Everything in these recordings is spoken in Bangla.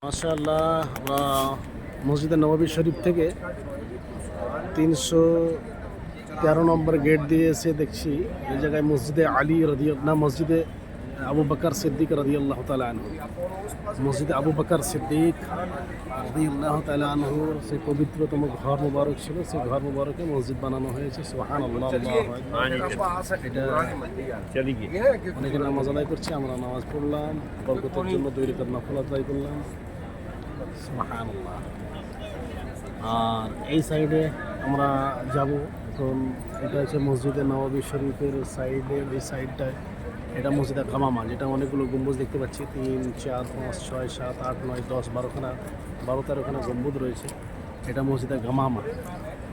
মাশাআল্লাহ, আমরা মসজিদে নববী শরীফ থেকে 313 নম্বর গেট দিয়ে এসে দেখছি এই জায়গায় মসজিদে আলী মসজিদে আবু বকর সিদ্দিক রাদিয়াল্লাহু তাআলা আনহু, মসজিদে আবু বকর সিদ্দিক রাদিয়াল্লাহু তাআলা আনহুর সেই পবিত্রতম ঘর মুবারক ছিল। সেই ঘর মুবারকে মসজিদ বানানো হয়েছে। সুবহানাল্লাহ, আল্লাহু আকবার। অনেকে নামাজ আদায় করছে, আমরা নামাজ পড়লাম, বরকতের জন্য 2 রাকাত নফল আদায় করলাম। সুবহানাল্লাহ। আর এই সাইডে আমরা যাব এখন। এটা হচ্ছে মসজিদে নববী শরীফের সাইডের এই সাইডটায়, এটা মসজিদে গামামা, যেটা অনেকগুলো গম্বুজ দেখতে পাচ্ছি। 3, 4, 5, 6, 7, 8, 9, 10, 12খানা গম্বুজ রয়েছে। এটা মসজিদে গামামা।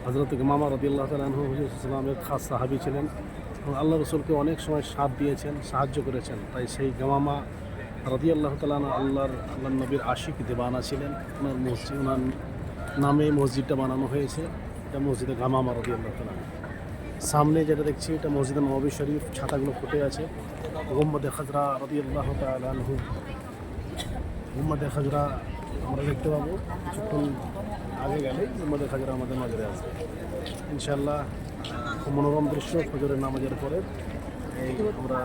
হযরত গামামা রাদিয়াল্লাহু তাআলা আনহু হুজুর সাল্লাল্লাহু খাস সাহাবী ছিলেন এবং আল্লাহ রসুলকে অনেক সময় সাথ দিয়েছেন, সাহায্য করেছেন। তাই সেই গামামা রাদিয়াল্লাহু তাআলা আল্লাহর নবীর আশিক দেওয়ানা ছিলেন। ওনার নামে মসজিদটা বানানো হয়েছে। এটা মসজিদে গামামা রাদিয়াল্লাহু তাআলা। সামনে যেটা দেখছি এটা মসজিদে নববী শরীফ, ছাতাগুলো ফুটে আছে। গুম্বদে খাজরা রাদিয়াল্লাহু তাআলা আনহু, গুম্বদে খাজরা আমরা দেখতে পাবো কিছুক্ষণ আগে গেলেই। গুম্বদে খাজরা আমাদের নজরে আছে ইনশাআল্লাহ। খুব মনোরম দৃশ্য ফজরের নামাজের পরে। এই আমরা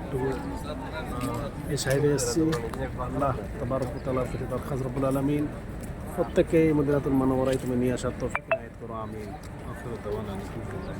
একটু এই সাইডে এসেছি। আল্লাহ তাবারক ওয়া তাআলার কাছে দরখাস্ত, রব্বুল আলামিন প্রত্যেককে মদিনাতুল মুনাওয়ারায় তুমি নিয়ে আসার তৌফিক ইনায়েত করো, আমিন। আখিরু দাওয়ানা আলহামদুলিল্লাহ।